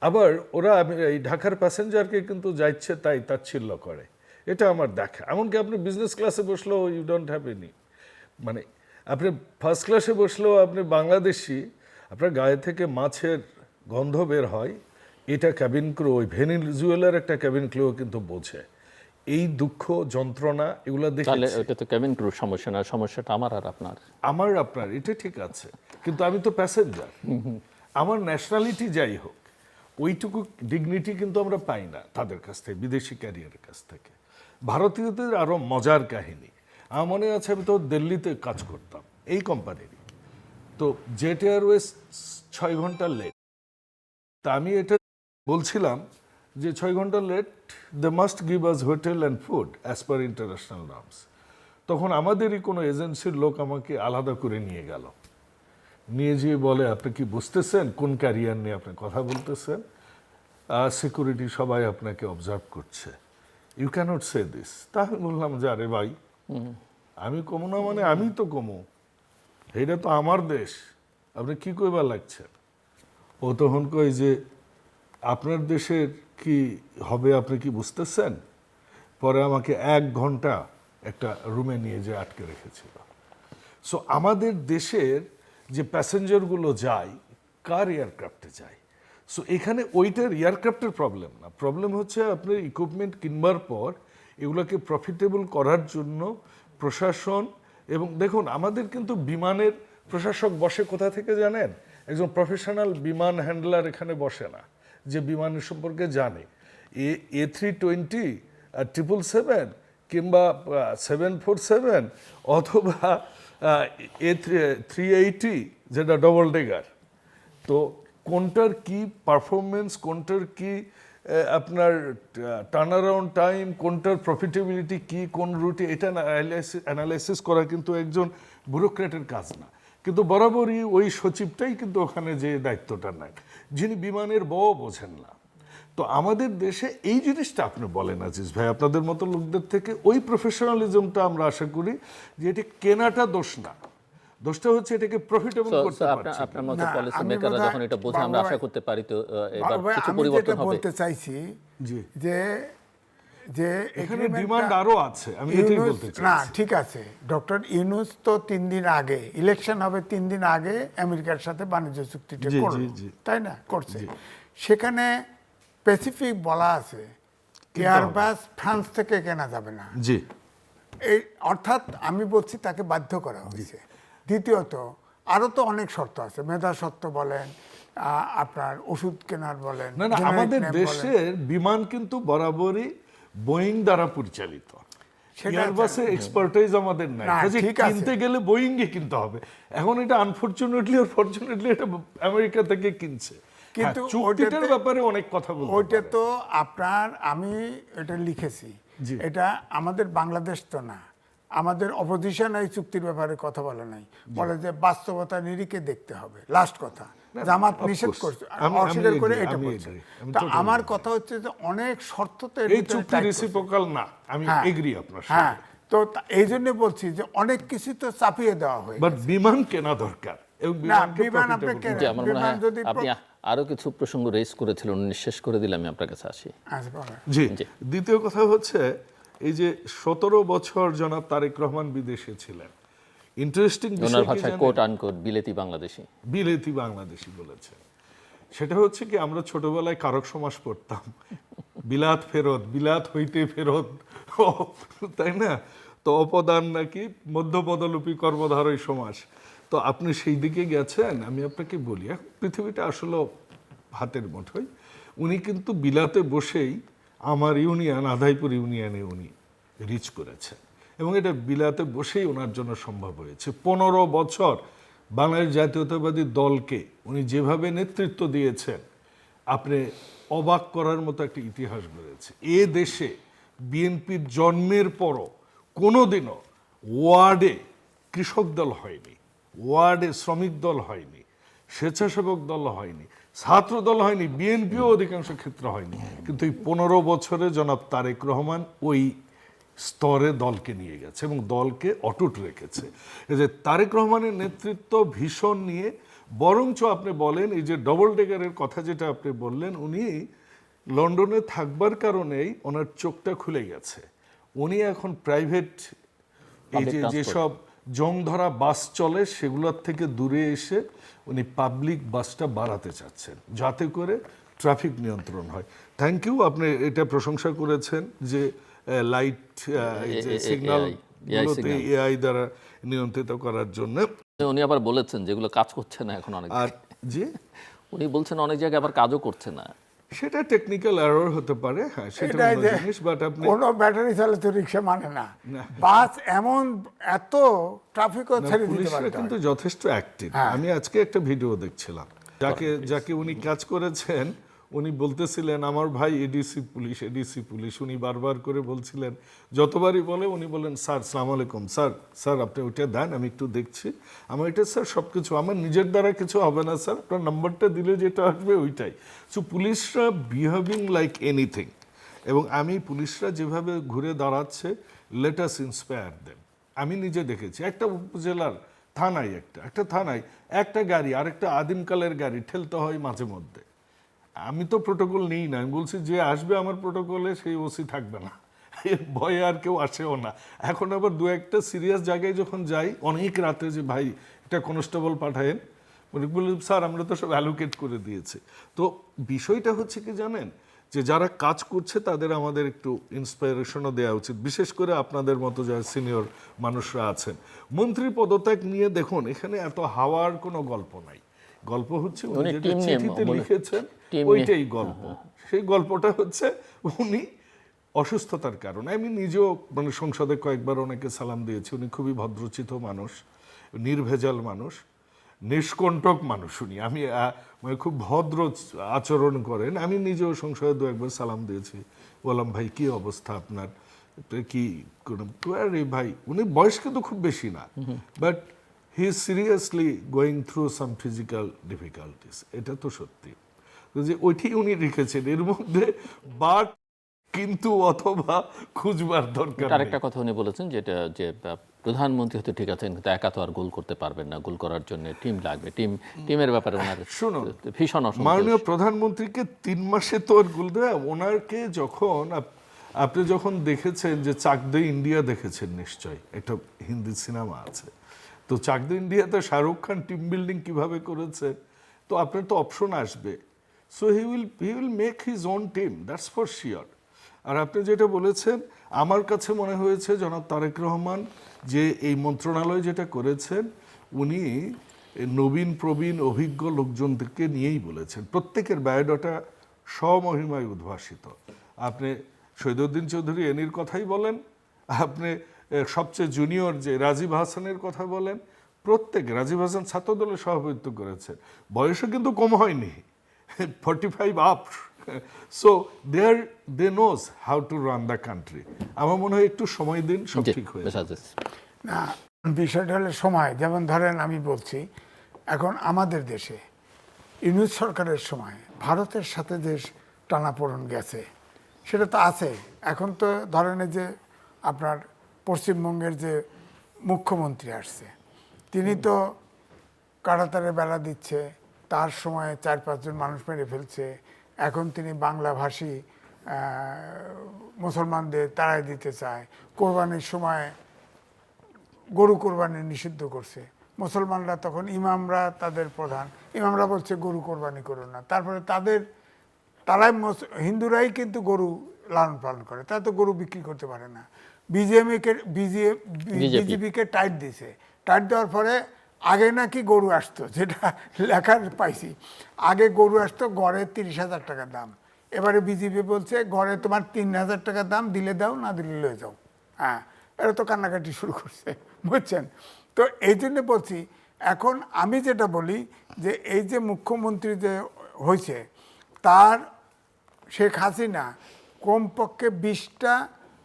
আবার ওরা এই ঢাকার প্যাসেঞ্জারকে কিন্তু যাইছে তাই তাচ্ছিল্য করে, এটা আমার দেখা। এমনকি আপনি বিজনেস ক্লাসে বসলেও ইউ ডোন্ট হ্যাভ এনি, মানে আপনি ফার্স্ট ক্লাসে বসলেও আপনি বাংলাদেশি, আপনার গায়ে থেকে মাছের গন্ধ বের হয়, এটা ক্যাবিন ক্রু, ওই ভেনিজুয়েলার একটা ক্যাবিন ক্রু কিন্তু বোঝে। এই দুঃখ যন্ত্রণা এগুলো তাহলে দেখে এটা তো কেবিন ক্রুর সমস্যা না, সমস্যাটা আমার আর আপনার। আপনার এটা ঠিক আছে, কিন্তু আমি তো প্যাসেঞ্জার, আমার ন্যাশনালিটি যাই হোক, ওইটুকু ডিগনিটি কিন্তু আমরা পাই না তাদের কাছ থেকে, বিদেশি ক্যারিয়ারের কাছ থেকে। ভারতীয়দের আরো মজার কাহিনী, আমার মনে আছে আমি তো দিল্লিতে কাজ করতাম এই কোম্পানিরই, তো জেট এয়ারওয়েজ 6 ঘন্টা লেট। তা আমি এটা বলছিলাম যে 6 ঘন্টা late, they must give us hotel and food as per international norms. তখন আমাদেরই কোনো এজেন্সির লোক আমাকে আলাদা করে নিয়ে গেল, নিয়ে যেয়ে বলে, আপনি কি বুঝতেছেন কোন ক্যারিয়ার নিয়ে আপনি কথা বলতেছেন? সিকিউরিটি সবাই আপনাকে অবজার্ভ করছে, ইউ ক্যানট সে দিস। তা আমি বললাম যে আরে ভাই, আমি কমু না মানে আমি তো কমু, এটা তো আমার দেশ, আপনি কি কইবার লাগছেন? ও তখন কই যে আপনার দেশের কি হবে আপনি কি বুঝতেছেন? পরে আমাকে 1 ঘন্টা একটা রুমে নিয়ে যেয়ে আটকে রেখেছিল। সো আমাদের দেশের যে প্যাসেঞ্জারগুলো যায়, কার এয়ারক্রাফটে যায়। সো এখানে ওইটার এয়ারক্রাফটের প্রবলেম না, প্রবলেম হচ্ছে আপনার ইকুইপমেন্ট কিনবার পর এগুলোকে প্রফিটেবল করার জন্য প্রশাসন। এবং দেখুন, আমাদের কিন্তু বিমানের প্রশাসক বসে কোথা থেকে জানেন? একজন প্রফেশনাল বিমান হ্যান্ডলার এখানে বসে না, যে বিমানের সম্পর্কে জানে। A320 আর 777 কিংবা 747 অথবা A380 যেটা ডবল ডেগার, তো কোনটার কি পারফরমেন্স, কোনটার কি আপনার টার্ন অ্যারাউন্ড টাইম, কোনটার প্রফিটেবিলিটি কি, কোন রুটে, এটা অ্যানালাইসিস করা কিন্তু একজন ব্যুরোক্র্যাটের কাজ না। কিন্তু বরাবরই ওই সচিবটাই কিন্তু ওখানে যে দায়িত্বটা নেয়, যিনি বিমানের বোঝেন না। তো আমাদের দেশে এই জিনিসটা আপনি বলেন আজিজ ভাই, আপনাদের মতো লোকদের থেকে ওই প্রফেশনালিজমটা আমরা আশা করি, যে এটি কেনাটা দোষ না, দোষটা হচ্ছে এটাকে প্রফিটেবল করতে পারছি। আপনার মতো না, পলিসি আমি মেকাররা বোধহয় যখন এটা বোঝে, আমরা আশা করতে পারি তো এবার ভাই, কিছু আমি পরিবর্তন যেটা হবে। বলতে চাইছি জি, যে যে এখানে agreement-টা ডিমান্ড আরো আছে, আমি এটাই ইউনূস- বলতে না চাই। ঠিক আছে, ডক্টর ইউনূস তো 3 দিন আগে, ইলেকশন হবে 3 দিন আগে আমেরিকার সাথে বাণিজ্য চুক্তিটা জি, করলো, জি, জি। তাই না? করছে। সেখানে স্পেসিফিক বলা আছে এয়ারবাস ফ্রান্স থেকে কেনা যাবে না। জি, এই অর্থাৎ আমি বলছি তাকে বাধ্য করা হয়েছে। দ্বিতীয়ত আরো তো অনেক শর্ত আছে, মেধা শর্ত বলেন, আপনার ওষুধ কেনার বলেন, না না, generic আমাদের name বলেন। দেশের বিমান কিন্তু বরাবরই বোয়িং দ্বারা পরিচালিত, সেটা এয়ারবাসে এক্সপার্টাইজ আমাদের নাই, না, কাজে ঠিক আছে। কিনতে গেলে বোয়িংই কিনতে হবে। এখন এটা আনফরচুনেটলি আর ফরচুনেটলি এটা আমেরিকা থেকে কিনছে। কিন্তু কিন্তু চুক্তিটার ওইটাতে- ব্যাপারে অনেক কথা বলতে ওইটা পারে। তো আপনার, আমি এটা লিখেছি, জি। এটা আমাদের বাংলাদেশ তো না, আমাদের অপোজিশন এই চুক্তির ব্যাপারে কথা বলে নাই, বলে যে বাস্তবতা নিরিখে দেখতে হবে। লাস্ট কথা, জামাত of নিষেধ course. করছে, আমি অস্বীকার করে agree, এটা আমি বলছে। agree, আমি তা totally আমার agree. কথা হচ্ছে যে অনেক শর্ত তো এর এই ভিতরে চুক্তি tight করছে। রেসিপ্রোকাল না, আমি হ্যাঁ। এগ্রি আপনার হ্যাঁ, সাথে। তো এই জন্য বলছি যে অনেক কিছু তো চাপিয়ে দেওয়া হয়। বাট বিমান কেনা দরকার, এবং না, বিমানকে বিমান profitable আপনাকে করা। জি, আমার মনে বিমান হয় যদি আপনি আরো কিছু প্রসঙ্গ রেজ করেছিলেন, শেষ করে দিলে আমি আপনার কাছে আসি। আচ্ছা, বলেন। জি, জি। দ্বিতীয় কথা হচ্ছে এই যে 17 বছর জনাব তারেক রহমান বিদেশে ছিলেন, ইন্টারেস্টিং ওনার বিষয় কি ভাষায় জানেন? কোট আনকোট বিলেতি বাংলাদেশি। বিলেতি বাংলাদেশি বলেছেন। সেটা হচ্ছে কি, আমরা ছোটবেলায় কারক সমাস পড়তাম, বিলাত ফেরত, বিলাত হইতে ফেরত, তাই না? তো অপদান নাকি মধ্যপদলোপী কর্মধারয় সমাস। তো আপনি সেই দিকে গেছেন। আমি আপনাকে বলি, এখন পৃথিবীটা আসলে হাতের মুঠোয়। উনি কিন্তু বিলাতে বসেই আমার ইউনিয়ন, আদাইপুর ইউনিয়নে উনি রিচ করেছেন, এবং এটা বিলাতে বসেই ওনার জন্য সম্ভব হয়েছে। 15 বছর বাংলাদেশ জাতীয়তাবাদী দলকে উনি যেভাবে নেতৃত্ব দিয়েছেন, আপনি অবাক করার মতো একটা ইতিহাস গড়েছে। এ দেশে বিএনপির জন্মের পরও কোনোদিনও ওয়ার্ডে কৃষক দল হয়নি, ওয়ার্ডে শ্রমিক দল হয়নি, স্বেচ্ছাসেবক দল হয়নি, ছাত্র দল হয়নি, বিএনপিও অধিকাংশ ক্ষেত্রে হয়নি, কিন্তু এই 15 বছরে জনাব তারেক রহমান ওই স্তরে দলকে নিয়ে গেছে এবং দলকে অটুট রেখেছে। এই যে তারেক রহমানের নেতৃত্ব ভীষণ নিয়ে, বরঞ্চ আপনি বলেন এই যে ডবল ডেকারের কথা যেটা আপনি বললেন, উনি লন্ডনে থাকবার কারণেই ওনার চোখটা খুলে গেছে। উনি এখন প্রাইভেট এই যে যেসব জং ধরা বাস চলে সেগুলোর থেকে দূরে এসে উনি পাবলিক বাসটা বাড়াতে চাচ্ছেন যাতে করে ট্রাফিক নিয়ন্ত্রণ হয়। থ্যাংক ইউ, আপনি এটা প্রশংসা করেছেন যে লাইট সিগন্যাল এআই দ্বারা নিয়ন্ত্রিত করার জন্য। উনি আবার বলেছেন যেগুলো কাজ করছে না এখন অনেক, আর যে উনি বলছেন অনেক জায়গায় আবার কাজও করছে না। সেটা টেকনিক্যাল এরর হতে পারে, হ্যাঁ সেটা এটাই অন্য যে জিনিস, বাট আপনি কোনো ব্যাটারি চালিত রিক্সা মানে না, বাস এমন এত ট্রাফিকও ছেড়ে দিতে পুলিশরা পারে। কিন্তু যথেষ্ট অ্যাক্টিভ। আমি আজকে একটা ভিডিও দেখছিলাম, যাকে উনি কাজ করেছেন উনি বলতেছিলেন আমার ভাই এডিসি পুলিশ। উনি বারবার করে বলছিলেন, যতবারই বলে উনি বলেন স্যার সালাম আলাইকুম, স্যার আপনি ওইটা দেন আমি একটু দেখছি, আমার এটা স্যার সব কিছু আমার নিজের দ্বারা কিছু হবে না স্যার, আপনার নাম্বারটা দিলে যেটা আসবে ওইটাই। সো পুলিশরা বিহেভিং লাইক এনিথিং, এবং আমি পুলিশরা যেভাবে ঘুরে দাঁড়াচ্ছে, লেট আস ইন্সপায়ার দেম। আমি নিজে দেখেছি একটা উপজেলার থানায় একটা থানায় একটা গাড়ি আরেকটা আদিমকালের গাড়ি ঠেলতে হয় মাঝে মধ্যে। আমি তো প্রোটোকল নিই না, আমি বলছি যে আসবে আমার প্রোটোকলে সেই ওসি থাকবে না, এর ভয়ে আর কেউ আসেও না। এখন আবার দু একটা সিরিয়াস জায়গায় যখন যাই অনেক রাতে, যে ভাই একটা কনস্টেবল পাঠায়েন, উনি বললেন স্যার আমরা তো সব অ্যালোকেট করে দিয়েছে। তো বিষয়টা হচ্ছে কি জানেন, যে যারা কাজ করছে তাদের আমাদের একটু ইন্সপাইরেশনও দেওয়া উচিত, বিশেষ করে আপনাদের মতো যারা সিনিয়র মানুষরা আছেন। মন্ত্রী পদত্যাগ নিয়ে দেখুন এখানে এত হাওয়ার কোনো গল্প নাই, গল্প হচ্ছে উনি যেটা চিঠিতে লিখেছেন ওইটাই গল্প। সেই গল্পটা হচ্ছে উনি অসুস্থতার কারণে, আমি নিজেও মানে সংসদে কয়েকবার ওনাকে সালাম দিয়েছি, উনি খুবই ভদ্রচিত মানুষ, নির্ভেজাল মানুষ, নিষ্কণ্টক মানুষ উনি, আমি মানে খুব ভদ্র আচরণ করেন। আমি নিজেও সংসদে দু একবার সালাম দিয়েছি, বললাম ভাই কি অবস্থা আপনার, কি আরে ভাই, উনি বয়স কিন্তু খুব বেশি না, but he is seriously going through some physical difficulties, এটা তো সত্যি। তো যে ওইটি উনি লিখেছেন, এর মধ্যে বাট কিন্তু অথবা খুঁজবার দরকার। আরেকটা কথা উনি বলেছেন যেটা যে প্রধানমন্ত্রী হতে ঠিক আছেন কিন্তু একা তো আর গোল করতে পারবেন না, গোল করার জন্য টিম লাগবে, টিমের ব্যাপারে ওনার শুনুন ভীষণ অসন্তোষ। মাননীয় প্রধানমন্ত্রীকে 3 মাসে তো আর গোল দেয়, ওনাকে যখন আপনি যখন দেখেছেন যে চাক দে ইন্ডিয়া দেখেছেন নিশ্চয়ই, একটা হিন্দি সিনেমা আছে, তো চাক দে ইন্ডিয়াতে শাহরুখ খান টিম বিল্ডিং কিভাবে করেছে, তো আপনার তো অপশন আসবে, so he will make his own team, that's for sure. আর আপনি যেটা বলেছেন, আমার কাছে মনে হয়েছে জনাব তারেক রহমান যে এই মন্ত্রণালয় যেটা করেছেন, উনি নবীন প্রবীণ অভিজ্ঞ লোকজনদেরকে নিয়েই বলেছেন, প্রত্যেকের বায়োডাটা স্বমহিমায় উদ্ভাসিত। আপনি শহীদউদ্দিন চৌধুরী এনির কথাই বলেন, আপনি সবচেয়ে জুনিয়র যে রাজীব হাসানের কথা বলেন, প্রত্যেকে, রাজীব হাসান ছাত্রদলের সভাপতিত্ব করেছেন, বয়সও কিন্তু কম হয়নি, 45 up. So they knows how to run the country. আমার মনে হয় একটু সময় দিন, সব ঠিক হয়ে যাবে। না, বিষয়টা হলো সময়। যেমন ধরেন আমি বলছি, এখন আমাদের দেশে ইউনূস সরকারের সময় ভারতের সাথে যে টানাপোড়েন গেছে সেটা তো আছে। এখন তো ধরেন যে আপনার পশ্চিমবঙ্গের যে মুখ্যমন্ত্রী আসছে, তিনি তো কাঁটাতারে বেড়া দিচ্ছে, তার সময় 4-5 জন মানুষ মেরে ফেলছে, এখন তিনি বাংলাভাষী মুসলমানদের তাড়াই দিতে চায়, কোরবানির সময় গরু কোরবানি নিষিদ্ধ করছে, মুসলমানরা তখন ইমামরা তাদের প্রধান, ইমামরা বলছে গরু কোরবানি করো না, তারপরে তারাই হিন্দুরাই কিন্তু গরু লালন পালন করে, তারা তো গরু বিক্রি করতে পারে না। বিজেপিকে টাইট দিয়েছে, টাইট দেওয়ার পরে আগে নাকি গরু আসতো, যেটা লেখার পাইছি, আগে গরু আসতো গড়ে 30,000 টাকা দাম, এবারে বিজেপি বলছে গড়ে তোমার 3,000 টাকা দাম, দিলে দাও না দিলে লয়ে যাও। হ্যাঁ, এরা তো কান্নাকাটি শুরু করছে, বুঝছেন? তো এই জন্য বলছি, এখন আমি যেটা বলি যে এই যে মুখ্যমন্ত্রী যে হয়েছে, তার শেখ হাসিনা কমপক্ষে 20টা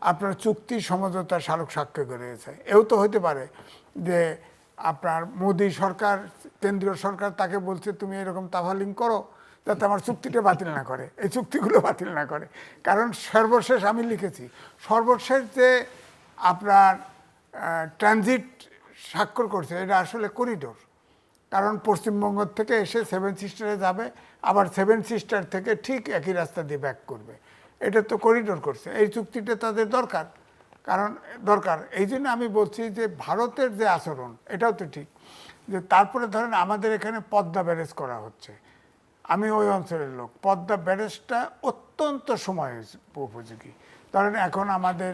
আপনার চুক্তি সমঝোতা স্মারক স্বাক্ষর করেছে। এও তো হতে পারে যে আপনার মোদি সরকার, কেন্দ্রীয় সরকার তাকে বলছে তুমি এরকম তাফালিং করো যাতে আমার চুক্তিটা বাতিল না করে, এই চুক্তিগুলো বাতিল না করে। কারণ সর্বশেষ আমি লিখেছি, সর্বশেষ যে আপনার ট্রানজিট স্বাক্ষর করছে এটা আসলে করিডোর। কারণ পশ্চিমবঙ্গ থেকে এসে সেভেন সিস্টারে যাবে, আবার সেভেন সিস্টার থেকে ঠিক একই রাস্তা দিয়ে ব্যাক করবে, এটা তো করিডোর করছে। এই চুক্তিটা তাদের দরকার, কারণ দরকার। এই জন্য আমি বলছি যে ভারতের যে আচরণ এটাও তো ঠিক, যে তারপরে ধরেন আমাদের এখানে পদ্মা ব্যারেজ করা হচ্ছে, আমি ওই অঞ্চলের লোক, পদ্মা ব্যারেজটা অত্যন্ত সময় উপযোগী। ধরেন এখন আমাদের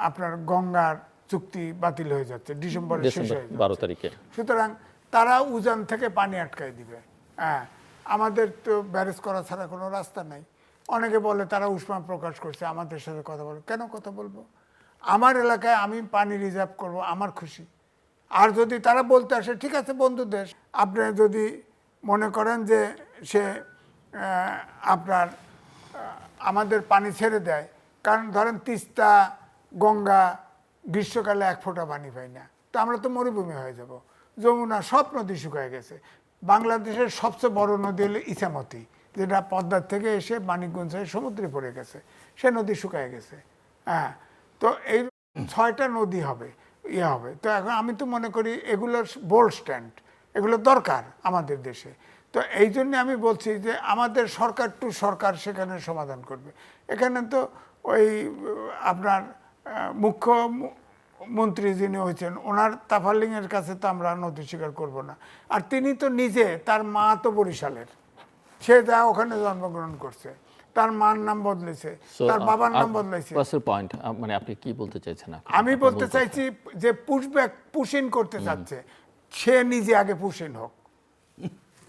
আপনার গঙ্গার চুক্তি বাতিল হয়ে যাচ্ছে, ডিসেম্বরের শেষ হয়ে যাচ্ছে 12 তারিখে। সুতরাং তারা উজান থেকে পানি আটকায় দিবে। হ্যাঁ, আমাদের তো ব্যারেজ করা ছাড়া কোনো রাস্তা নাই। অনেকে বলে তারা উষ্মা প্রকাশ করছে, আমাদের সাথে কথা বলে, কেন কথা বলবো? আমার এলাকায় আমি পানি রিজার্ভ করব, আমার খুশি। আর যদি তারা বলতে আসে ঠিক আছে বন্ধু দেশ, আপনি যদি মনে করেন যে সে আপনার আমাদের পানি ছেড়ে দেয়, কারণ ধরেন তিস্তা, গঙ্গা গ্রীষ্মকালে এক ফোঁটা পানি পাই না, তো আমরা তো মরুভূমি হয়ে যাব। যমুনা সব নদী শুকায় গেছে। বাংলাদেশের সবচেয়ে বড় নদী হলো ইছামতি, যেটা পদ্মার থেকে এসে মানিকগঞ্জ হয়ে সমুদ্রে পড়ে গেছে, সে নদী শুকায় গেছে। হ্যাঁ, তো এই 6টা নদী হবে, হবে। তো এখন আমি তো মনে করি এগুলোর বোল্ড স্ট্যান্ড, এগুলো দরকার আমাদের দেশে। তো এই জন্য আমি বলছি যে আমাদের সরকার টু সরকার সেখানে সমাধান করবে। এখানে তো ওই আপনার মুখ্যমন্ত্রী যিনি হয়েছেন, ওনার তাফালিংয়ের কাছে তো আমরা নথি স্বীকার করবো না। আর তিনি তো নিজে, তার মা তো বরিশালের, সে যা ওখানে জন্মগ্রহণ করছে, তার মার নাম বদলেছে, তার বাবার নাম বদলেছে। পয়েন্ট মানে আপনি কি বলতে চাইছেন? আমি বলতে চাইছি যে পুশব্যাক, পুশিন করতে চাচ্ছে, সে নিজে আগে পুশিন হোক।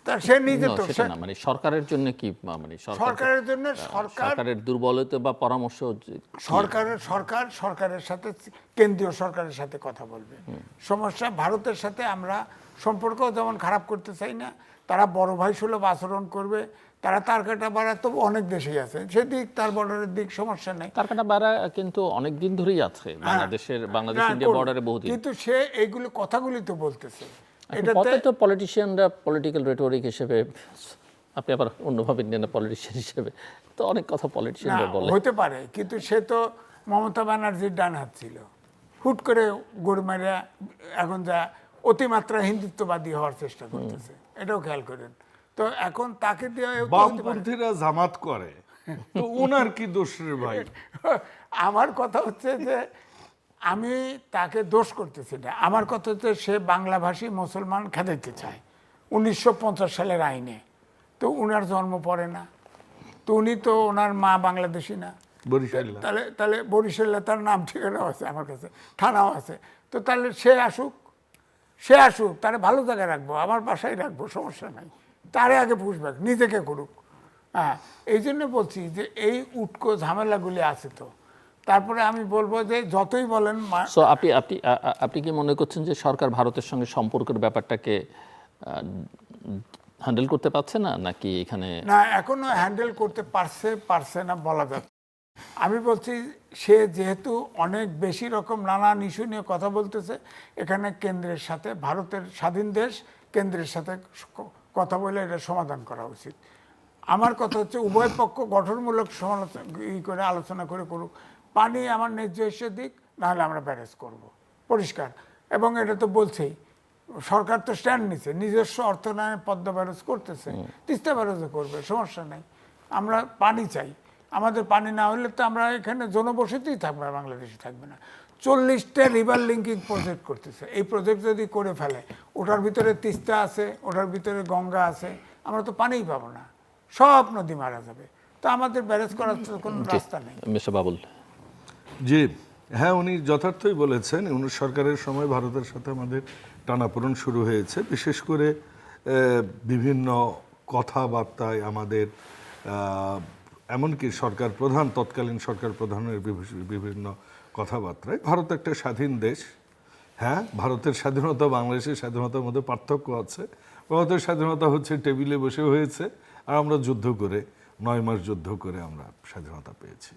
তা সে নিজে তো সেটা না, মানে সরকারের জন্য কি, মানে সরকারের জন্য সরকারের দুর্বলতা বা পরামর্শ, সরকারের সাথে কেন্দ্রীয় সরকারের সাথে কথা বলবে। সমস্যা ভারতের সাথে আমরা সম্পর্ক যেমন খারাপ করতে চাই না, তারা বড় ভাই সুলভ আচরণ করবে। তারা তারকাটা বাড়া তো অনেক দেশেই আছে, সেদিক তার বর্ডারের দিক সমস্যা নেই। তারকাটা বাড়া কিন্তু অনেক দিন ধরেই আছে বাংলাদেশ ইন্ডিয়া বর্ডারে বহুদিন। কিন্তু সে এইগুলো কথাগুলি তো বলতেছে, এটাতে তো পলিটিশিয়ানরা পলিটিক্যাল রেটোরিক হিসেবে, আপনি আবার অন্যভাবে নেন পলিটিশিয়ান হিসেবে, তো অনেক কথা পলিটিশিয়ানরা বলে। হতে পারে, কিন্তু সে তো মমতা ব্যানার্জির ডান হাত ছিল। হুট করে গরমাইরা এখন যা অতিমাত্রা হিন্দুত্ববাদী হওয়ার চেষ্টা করতেছে, এটাও খেয়াল করেন। তো এখন তাকে দিয়ে বামপন্থীরা জামাত করে, তো ওনার কি দোষ রে ভাই? আমার কথা হচ্ছে যে আমি তাকে দোষ করতেছি না, আমার কথা হচ্ছে সে বাংলাভাষী মুসলমান খেদাইতে চায় 1950 সালের আইনে। তো উনার জন্ম পড়ে না, তো উনি তো ওনার মা বাংলাদেশি না, তাহলে বরিশালে তার নাম ঠিকানাও আছে, আমার কাছে থানাও আছে। তো তাহলে সে আসুক, তারে ভালো জায়গায় রাখবো, আমার বাসায় রাখবো, সমস্যা নাই। তারে আগে পুষবেক, নিজেকে করুক। হ্যাঁ, এই জন্য বলছি যে এই উটকো ঝামেলাগুলি আছে। তো তারপরে আমি বলবো যে যতই বলেন, আপনি কি মনে করছেন যে সরকার ভারতের সঙ্গে সম্পর্কের ব্যাপারটাকে হ্যান্ডেল করতে পারছে না, নাকি এখানে না এখনো হ্যান্ডেল করতে পারছে না বলা যাচ্ছে? আমি বলছি সে যেহেতু অনেক বেশি রকম নানান ইস্যু নিয়ে কথা বলতেছে, এখানে কেন্দ্রের সাথে, ভারতের স্বাধীন দেশ, কেন্দ্রের সাথে কথা বলে এটা সমাধান করা উচিত। আমার কথা হচ্ছে উভয় পক্ষ গঠনমূলক করে আলোচনা করে করুক। পানি আমার ন্যায্য হিসেবে দিক, নাহলে আমরা ব্যারেজ করব পরিষ্কার। এবং এটা তো বলছেই, সরকার তো স্ট্যান্ড নিচ্ছে, নিজস্ব অর্থায়নে পদ্মা ব্যারেজ করতেছে, তিস্তা ব্যারেজও করবে, সমস্যা নেই। আমরা পানি চাই, আমাদের পানি না হলে তো আমরা এখানে জনবসতিই থাকবে, বাংলাদেশে থাকবে না। 40টা রিভার লিঙ্কিং প্রজেক্ট করতেছে, এই প্রজেক্ট যদি করে ফেলে, ওটার ভিতরে তিস্তা আছে, ওটার ভিতরে গঙ্গা আছে, আমরা তো পানিই পাবো না, সব নদী মারা যাবে। তো আমাদের ব্যারেজ করার কোনো রাস্তা নেই। মিস্টার বাবুল। জি হ্যাঁ, উনি যথার্থই বলেছেন। উনি সরকারের সময় ভারতের সাথে আমাদের টানাপোড়েন শুরু হয়েছে, বিশেষ করে বিভিন্ন কথাবার্তায় আমাদের, এমনকি তৎকালীন সরকার প্রধানের বিভিন্ন কথাবার্তায়। ভারত একটা স্বাধীন দেশ, হ্যাঁ, ভারতের স্বাধীনতা বাংলাদেশের স্বাধীনতার মধ্যে পার্থক্য আছে। ভারতের স্বাধীনতা হচ্ছে টেবিলে বসে হয়েছে, আর আমরা যুদ্ধ করে 9 মাস যুদ্ধ করে আমরা স্বাধীনতা পেয়েছি।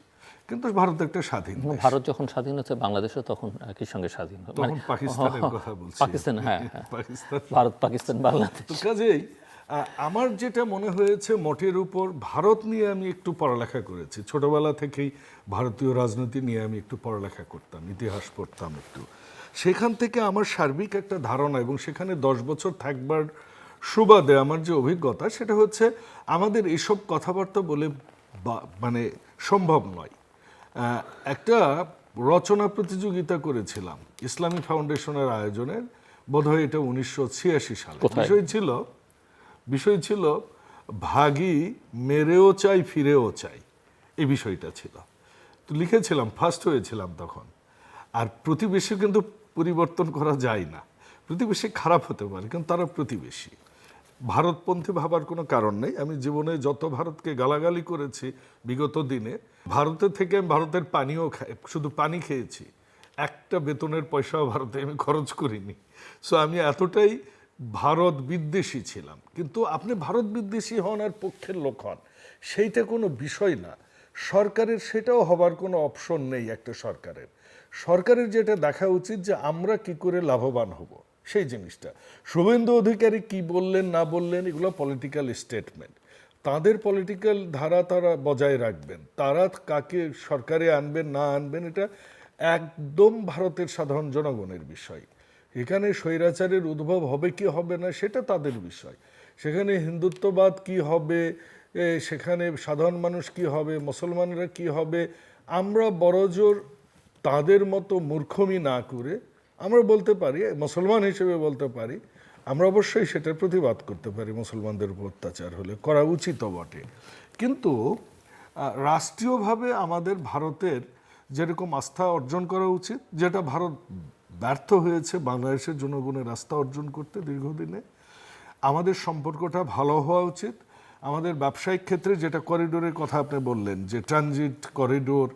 কিন্তু ভারত একটা স্বাধীন দেশ। ভারত যখন স্বাধীন হচ্ছে বাংলাদেশও তখন একই সঙ্গে স্বাধীন হয়। তখন পাকিস্তানের কথা বলছি। পাকিস্তান, হ্যাঁ, পাকিস্তান, ভারত, পাকিস্তান, বাংলাদেশ। তো কাজেই আমার যেটা মনে হয়েছে মোটের উপর ভারত নিয়ে আমি একটু পড়ালেখা করেছি। ছোটবেলা থেকেই ভারতীয় রাজনীতি নিয়ে আমি একটু পড়ালেখা করতাম, ইতিহাস পড়তাম একটু। সেখান থেকে আমার সার্বিক একটা ধারণা, এবং সেখানে 10 বছর থাকবার সুবাদে আমার যে অভিজ্ঞতা, সেটা হচ্ছে আমাদের এসব কথাবার্তা বলে মানে সম্ভব নয়। একটা রচনা প্রতিযোগিতা করেছিলাম ইসলামী ফাউন্ডেশনের আয়োজনে, বোধহয় এটা 1986 সালে। বিষয় ছিল ভাগী মেরেও চাই ফিরেও চাই, এই বিষয়টা ছিল। তো লিখেছিলাম, ফার্স্ট হয়েছিলাম তখন। আর প্রতিবেশী কিন্তু পরিবর্তন করা যায় না, প্রতিবেশী খারাপ হতে পারে কিন্তু তারা প্রতিবেশী। ভারতপন্থী ভাবার কোনো কারণ নেই। আমি জীবনে যত ভারতকে গালাগালি করেছি বিগত দিনে, ভারতের থেকে আমি ভারতের পানিও শুধু পানি খেয়েছি, একটা বেতনের পয়সাও ভারতে আমি খরচ করিনি। সো আমি এতটাই ভারত বিদ্বেষী ছিলাম। কিন্তু আপনি ভারত বিদ্বেষী হন আর পক্ষের লোক হন, সেইটা কোনো বিষয় না। সরকারের সেটাও হবার কোনো অপশন নেই। একটা সরকারের যেটা দেখা উচিত যে আমরা কি করে লাভবান হব, সেই জিনিসটা। শুভেন্দু অধিকারী কি বললেন না বললেন এগুলো পলিটিক্যাল স্টেটমেন্ট, তাদের পলিটিক্যাল ধারা তারা বজায় রাখবেন। তারা কাকে সরকারে আনবেন না আনবেন এটা একদম ভারতের সাধারণ জনগণের বিষয়। এখানে স্বৈরাচারের উদ্ভব হবে কি হবে না সেটা তাদের বিষয়। সেখানে হিন্দুত্ববাদ কি হবে, সেখানে সাধারণ মানুষ কি হবে, মুসলমানরা কি হবে, আমরা বড়জোর তাদের মতো মূর্খমি না করে আমরা বলতে পারি, মুসলমান হিসেবে বলতে পারি, আমরা অবশ্যই সেটার প্রতিবাদ করতে পারি। মুসলমানদের উপর অত্যাচার হলে করা উচিত বটে। কিন্তু রাষ্ট্রীয়ভাবে আমাদের ভারতের যেরকম আস্থা অর্জন করা উচিত, যেটা ভারত ব্যর্থ হয়েছে বাংলাদেশের জনগণের আস্থা অর্জন করতে দীর্ঘদিনে, আমাদের সম্পর্কটা ভালো হওয়া উচিত। আমাদের ব্যবসায়িক ক্ষেত্রে যেটা করিডোরের কথা আপনি বললেন, যে ট্রানজিট করিডোর,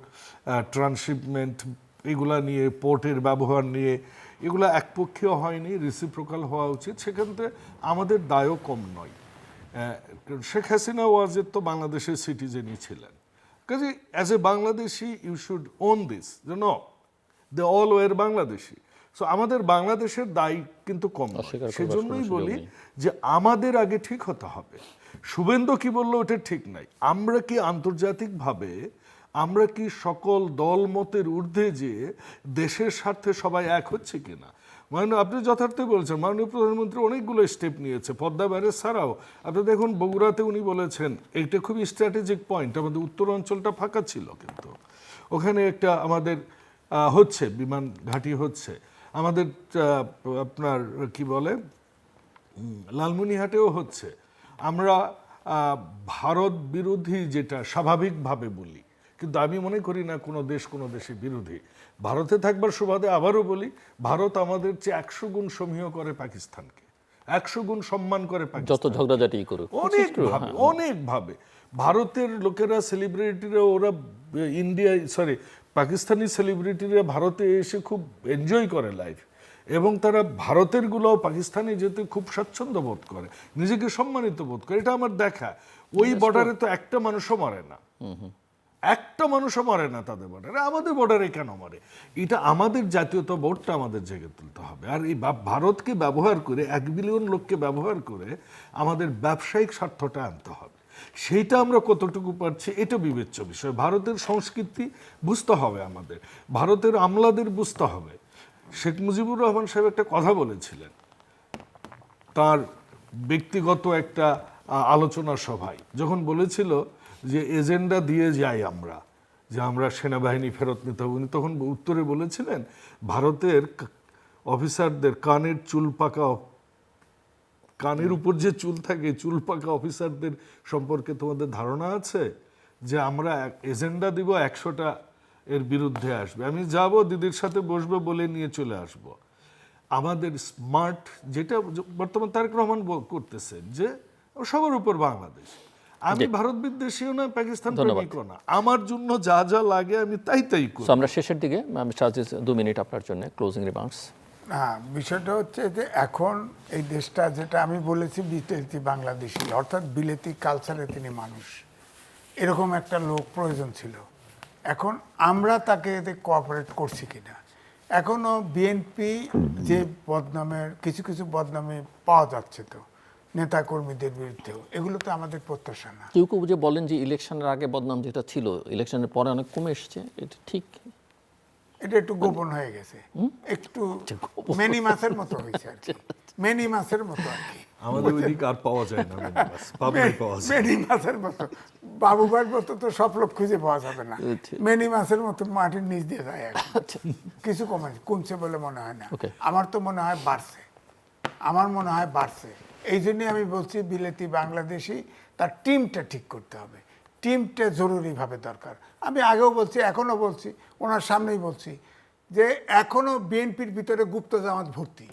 ট্রান্সশিপমেন্ট, এগুলা নিয়ে, পোর্টের ব্যবহার নিয়ে, এগুলো একপক্ষীয় হয়নি, রিসিপ্রোকাল হওয়া উচিত। সেখান থেকে আমাদের দায়ও কম নয়। শেখ হাসিনা ওয়াজেদ তো বাংলাদেশের সিটিজেনই ছিলেন, কাজে as a Bangladeshi you should own this, no they all were Bangladeshi. So আমাদের বাংলাদেশের দায় কিন্তু কম নয়। সেজন্যই বলি যে আমাদের আগে ঠিক হতে হবে। শুভেন্দু কি বললো ওটা ঠিক নাই। আমরা কি আন্তর্জাতিকভাবে, আমরা কি সকল দল মতের ঊর্ধ্বে যে দেশের স্বার্থে সবাই এক হচ্ছে কিনা? মাননীয়, আপনি যথার্থ বলছেন, মাননীয় প্রধানমন্ত্রী অনেকগুলো স্টেপ নিয়েছে পদ্মা ব্যারেজ ছাড়াও। আপনি দেখুন বগুড়াতে উনি বলেছেন, এইটা খুবই স্ট্র্যাটেজিক পয়েন্ট, আমাদের উত্তর অঞ্চলটা ফাঁকা ছিল, কিন্তু ওখানে একটা আমাদের হচ্ছে বিমান ঘাঁটি হচ্ছে। আমাদের আপনার কি বলে লালমনিরহাটেও হচ্ছে। আমরা ভারত বিরোধী যেটা স্বাভাবিকভাবে বলি, কিন্তু আমি মনে করি না কোনো দেশ কোনো দেশের বিরোধী। ভারতে থাকবার সুবাদে আবারও বলি, ভারত আমাদের চেয়ে 100 গুণ সমীহ করে পাকিস্তানকে, 100 গুণ সম্মান করে যত ঝগড়াঝাটি করুক, অনেকভাবে। ভারতের লোকেরা, সেলিব্রিটিরা, ওরা পাকিস্তানি সেলিব্রিটিরা ভারতে এসে খুব এনজয় করে লাইফ, এবং তারা ভারতের গুলো পাকিস্তানে যেতে খুব স্বাচ্ছন্দ্য বোধ করে, নিজেকে সম্মানিত বোধ করে। এটা আমার দেখা। ওই বর্ডারে তো একটা মানুষও মরে না, একটা মানুষও মরে না তাদের বর্ডারে। আমাদের বর্ডারে কেন মরে? এটা আমাদের জাতীয়তাবোধটা আমাদের জেগে তুলতে হবে। আর এই ভারতকে ব্যবহার করে, 1 বিলিয়ন লোককে ব্যবহার করে আমাদের ব্যবসায়িক স্বার্থটা আনতে হবে। সেইটা আমরা কতটুকু পারছি এটা বিবেচ্য বিষয়। ভারতের সংস্কৃতি বুঝতে হবে আমাদের, ভারতের আমলাদের বুঝতে হবে। শেখ মুজিবুর রহমান সাহেব একটা কথা বলেছিলেন তার ব্যক্তিগত একটা আলোচনা সভায়, যখন বলেছিল যে এজেন্ডা দিয়ে যাই আমরা, যে আমরা সেনাবাহিনী ফেরত নিতে হবে, উনি তখন উত্তরে বলেছিলেন, ভারতের অফিসারদের কানের চুল পাকা, কানের উপর যে চুল থাকে, চুল পাকা অফিসারদের সম্পর্কে তোমাদের ধারণা আছে? যে আমরা এজেন্ডা দিব, 100টা এর বিরুদ্ধে আসবে, আমি যাব দিদির সাথে বসবো বলে নিয়ে চলে আসব। আমাদের স্মার্ট যেটা বর্তমান তারেক রহমান করতেছেন, যে সবার উপর বাংলাদেশ। আমি ভারত বিদ্বেষীও না, পাকিস্তান প্রেমিকও না, আমার জন্য যা যা লাগে আমি তাই করি। আমরা শেষের দিকে, আমি সাজেস্ট 2 মিনিট আপনার জন্য ক্লোজিং রিমার্কস। না, বিষয়টা হচ্ছে যে এখন এই দেশটা, যেটা আমি বলেছি বিলেতি বাংলাদেশি, অর্থাৎ বিলেতি কালচারে তিনি মানুষ, এরকম একটা লোক প্রয়োজন ছিল। এখন আমরা তাকে এতে কোঅপারেট করছি কিনা, এখনো বিএনপি যে বদনামের কিছু কিছু বদনামে পাওয়া যাচ্ছে, তো নেতা কর্মীদের বিরুদ্ধেও, এগুলো তো আমাদের প্রত্যাশা না। কেউ কেউ যে বলেন যে ইলেকশনের আগে বদনাম যেটা ছিল ইলেকশনের পরে অনেক কমে এসেছে, এটা ঠিক? এটা একটু গোপন হয়ে গেছে, একটু মেনি মাছের মতো হয়েছে আর কি, মেনি মাছের মতো আর কি। আমাদের ওইদিকে আর পাওয়া যায় না, পাবনায় পাওয়া যায়। মেনি মাছের মতো, বাবুবার মতো তো সব লোক খুঁজে পাওয়া যাবে না, মেনি মাছের মতো মাটির নিচ দিয়ে যায় এখন। কিছু কমছে বলে মনে হয় না, Okay. আমার তো মনে হয় বাড়ছে, আমার মনে হয় বাড়ছে। এই জন্যই আমি বলছি বিলেতি বাংলাদেশি তার টিমটা ঠিক করতে হবে, টিমটা জরুরিভাবে দরকার। আমি আগেও বলছি, এখনো বলছি, ওনার সামনেই বলছি যে এখনো বিএনপির ভিতরে গুপ্ত জামাত ভর্তি,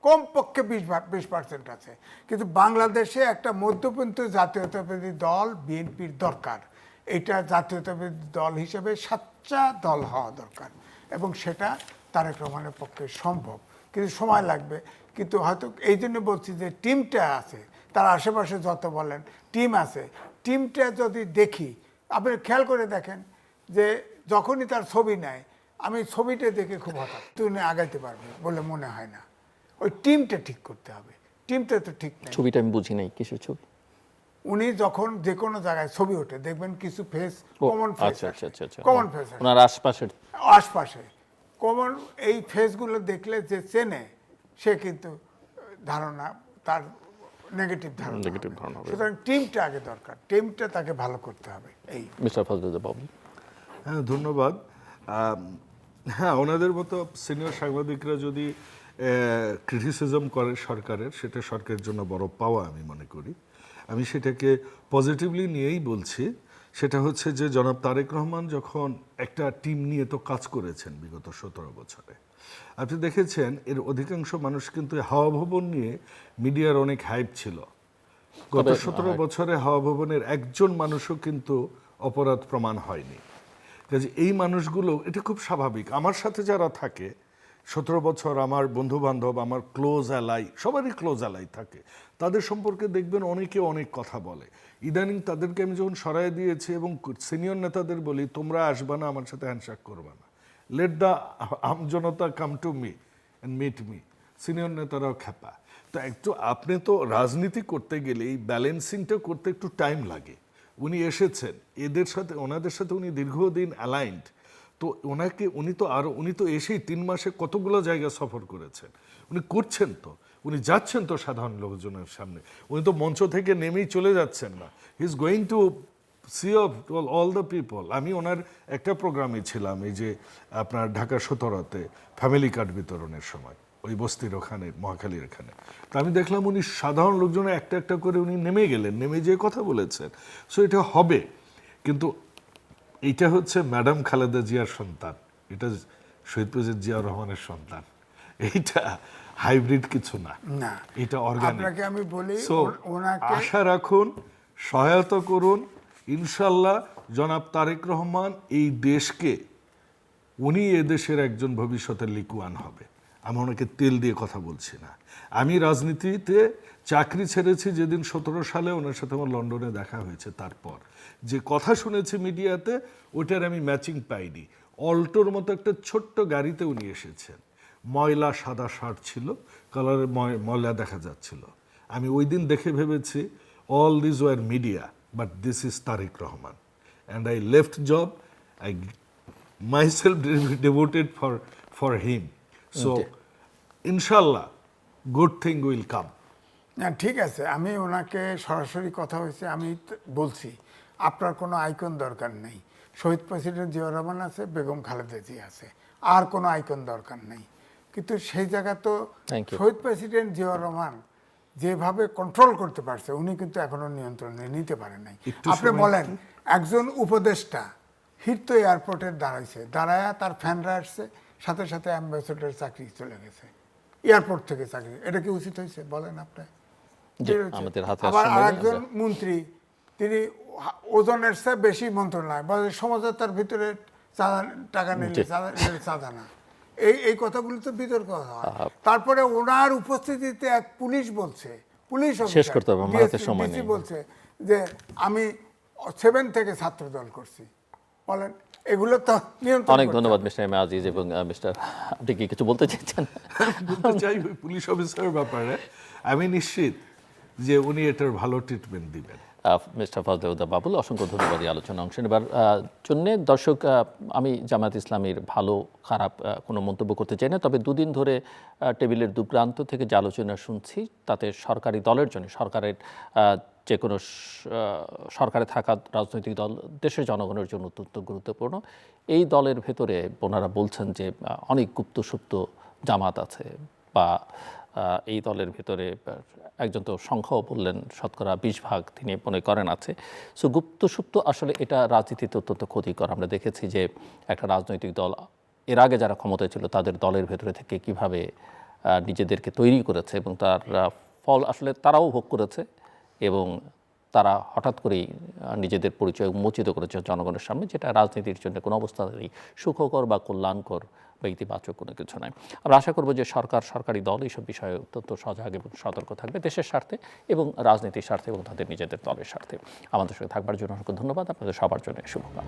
কমপক্ষে 20% আছে। কিন্তু বাংলাদেশে একটা মধ্যপন্থী জাতীয়তাবাদী দল বিএনপির দরকার। এটা জাতীয়তাবাদী দল হিসেবে সাচ্চা দল হওয়া দরকার, এবং সেটা তারেক রহমানের পক্ষে সম্ভব, কিন্তু সময় লাগবে। কিন্তু হয়তো এই জন্য বলছি যে টিমটা আছে, তার আশেপাশে যত বলেন টিম আছে, টিমটা যদি দেখি, আপনি খেয়াল করে দেখেন যে যখনই তার ছবি নেয়, আমি ছবিটা দেখে খুব হঠাৎ তুই আগাইতে পারবে বলে মনে হয় না। ওই টিমটা ঠিক করতে হবে, টিমটা তো ঠিক নেই। ছবিটা আমি বুঝি নাই, কিসের ছবি? উনি যখন যে কোনো জায়গায় ছবি ওঠে দেখবেন কিছু ফেস, কমন ফেস, আচ্ছা আচ্ছা আচ্ছা আচ্ছা, কমন ফেস ওনার আশপাশের আশপাশে কমন, এই ফেসগুলো দেখলে যে চেনে সে কিন্তু ধারণা তার নেগেটিভ ধারণা হবে। সুতরাং টিমটা আগে দরকার, টিমটা তাকে ভালো করতে হবে। এই মিস্টার ফজলুদ্দিন বাবু। হ্যাঁ, ধন্যবাদ। হ্যাঁ, ওনাদের মতো সিনিয়র সাংবাদিকরা যদি ক্রিটিসিজম করে সরকারের, সেটা সরকারের জন্য বড় পাওয়া আমি মনে করি। আমি সেটাকে পজিটিভলি নিয়েই বলছি। সেটা হচ্ছে যে জনাব তারেক রহমান যখন একটা টিম নিয়ে তো কাজ করেছেন বিগত 17 বছরে, আপনি দেখেছেন এর অধিকাংশ মানুষ কিন্তু হাওয়া ভবন নিয়ে মিডিয়ার অনেক হাইপ ছিল। গত 17 বছরে হাওয়া ভবনের একজন মানুষও কিন্তু অপরাধ প্রমাণ হয়নি। কাজে এই মানুষগুলো, এটা খুব স্বাভাবিক। আমার সাথে যারা থাকে 17 বছর, আমার বন্ধু বান্ধব, আমার ক্লোজ অ্যালাই, সবারই ক্লোজ অ্যালাই থাকে, তাদের সম্পর্কে দেখবেন অনেকে অনেক কথা বলে। ইদানিং তাদেরকে আমি যখন সরাই দিয়েছি এবং সিনিয়র নেতাদের বলি তোমরা আসবা না, আমার সাথে হ্যান্ডশেক করবা না, লেট দ্য আমজনতা come to me and meet me, senior নেতারাও খেপা। তো একটু আপনি তো রাজনীতি করতে গেলে এই ব্যালেন্সিংটা করতে একটু টাইম লাগে। উনি এসেছেন, এদের সাথে, ওনাদের সাথে উনি দীর্ঘদিন অ্যালাইন্ড, তো উনি তো এসেই 3 মাসে কতগুলো জায়গা সফর করেছেন, উনি করছেন তো, উনি যাচ্ছেন তো সাধারণ লোকজনের সামনে, উনি তো মঞ্চ থেকে নেমেই চলে যাচ্ছেন না, he is going to see of all the people. আমি ওনার একটা প্রোগ্রামে ছিলাম, এই যে আপনার ঢাকা 17-তে ফ্যামিলি কার্ড বিতরণের সময়, ওই বস্তির ওখানে, মহাখালীর এখানে। তো আমি দেখলাম উনি সাধারণ লোকজনের একটা একটা করে উনি নেমে গেলেন, নেমে যেয়ে কথা বলেছেন। সো এটা হবে, কিন্তু এইটা হচ্ছে ম্যাডাম খালেদা জিয়ার সন্তান, এটা শহীদ প্রেসিডেন্ট জিয়াউর রহমানের সন্তান, এইটা হাইব্রিড কিছু না, এটা অর্গানিক। আপনাকে আমি বলি, ওনাকে আশা রাখুন, সহায়তা করুন, ইনশাল্লাহ জনাব তারেক রহমান এই দেশকে, উনি এদেশের একজন ভবিষ্যতের লিকুয়ান হবে। আমি ওনাকে তেল দিয়ে কথা বলছি না। আমি রাজনীতিতে চাকরি ছেড়েছি যেদিন 17 সালে ওনার সাথে আমার লন্ডনে দেখা হয়েছে, তারপর যে কথা শুনেছি মিডিয়াতে, ওটার আমি ম্যাচিং পাইনি। অল্টোর মতো একটা ছোট্ট গাড়িতে উনি এসেছেন, ময়লা সাদা শার্ট ছিল, কালারের ময়লা দেখা যাচ্ছিল। আমি ওই দিন দেখে ভেবেছি all this were media, but this is Tarek Rahman. And I left job, I myself devoted for him. So, inshallah, good thing will come. না, ঠিক আছে, আমি ওনাকে সরাসরি কথা হয়েছে, আমি বলছি আপনার কোনো আইকন দরকার নেই। শহীদ প্রেসিডেন্ট জিয়াউর রহমান আছে, বেগম খালেদা জিয়া আছে, আর কোনো আইকন দরকার নেই। কিন্তু সেই জায়গা তো শহীদ প্রেসিডেন্ট জিয়াউর রহমান যেভাবে কন্ট্রোল করতে পারছে, উনি কিন্তু এখনো নিয়ন্ত্রণে নিতে পারেন নাই। আপনি বলেন, একজন উপদেষ্টা হিথ্রো এয়ারপোর্টে দাঁড়ায় তার ফ্যানরা আসছে, সাথে সাথে অ্যাম্বাসেডার চাকরি চলে গেছে, এয়ারপোর্ট থেকে চাকরি, এটা কি উচিত হয়েছে বলেন আপনি? আবার আরেকজন মন্ত্রী, তিনি ওজনের চেয়ে বেশি মন্ত্রণালয়, সমঝোতার ভিতরে টাকা নিলে চাঁদা না, এই কথাগুলো তো বিতর্ক হয়। তারপরে ওনার উপস্থিতিতে এক পুলিশ বলছে, পুলিশ শেষ করতে হবে, আমাদের সময় নেই, বলছে যে আমি 7 থেকে ছাত্র দল করছি, বলেন এগুলো তো নিয়ন্ত্রণ অনেক করতে ধন্যবাদ হবে। মিস্টার এম এ আজিজ এবং মিস্টার, আপনি কি কিছু বলতে চাইছেন? বলতে চাই ওই পুলিশ অফিসারের ব্যাপারে আমি নিশ্চিত যে উনি এটার ভালো ট্রিটমেন্ট দিবেন। মিস্টার ফজলেউদ্দিন বাবুল, অসংখ্য ধন্যবাদ এই আলোচনা অংশ নেবার জন্য। দর্শক, আমি জামায়াত ইসলামীর ভালো খারাপ কোনো মন্তব্য করতে চাই না, তবে দুদিন ধরে টেবিলের দুপ্রান্ত থেকে যে আলোচনা শুনছি তাতে সরকারি দলের জন্য, সরকারের যে কোনো সরকারে থাকা রাজনৈতিক দল দেশের জনগণের জন্য অত্যন্ত গুরুত্বপূর্ণ। এই দলের ভেতরে ওনারা বলছেন যে অনেক গুপ্ত সুপ্ত জামাত আছে, বা এই দলের ভেতরে একজন তো সংখ্যাও বললেন শতকরা 20% তিনি মনে করেন আছে। সো গুপ্ত সুপ্ত আসলে এটা রাজনীতিতে অত্যন্ত ক্ষতিকর। আমরা দেখেছি যে একটা রাজনৈতিক দল এর আগে যারা ক্ষমতায় ছিল তাদের দলের ভেতরে থেকে কিভাবে নিজেদেরকে তৈরি করেছে, এবং তার ফল আসলে তারাও ভোগ করেছে, এবং তারা হঠাৎ করেই নিজেদের পরিচয় উন্মোচিত করেছে জনগণের সামনে, যেটা রাজনীতির জন্য কোনো অবস্থাতেই সুখকর বা কল্যাণকর বা ইতিবাচক কোনো কিছু নয়। আমরা আশা করব যে সরকারি দল এইসব বিষয়ে অত্যন্ত সজাগ এবং সতর্ক থাকবে দেশের স্বার্থে এবং রাজনীতির স্বার্থে এবং তাদের নিজেদের দলের স্বার্থে। আমাদের সঙ্গে থাকবার জন্য অনেক ধন্যবাদ। আপনাদের সবার জন্য শুভকামনা।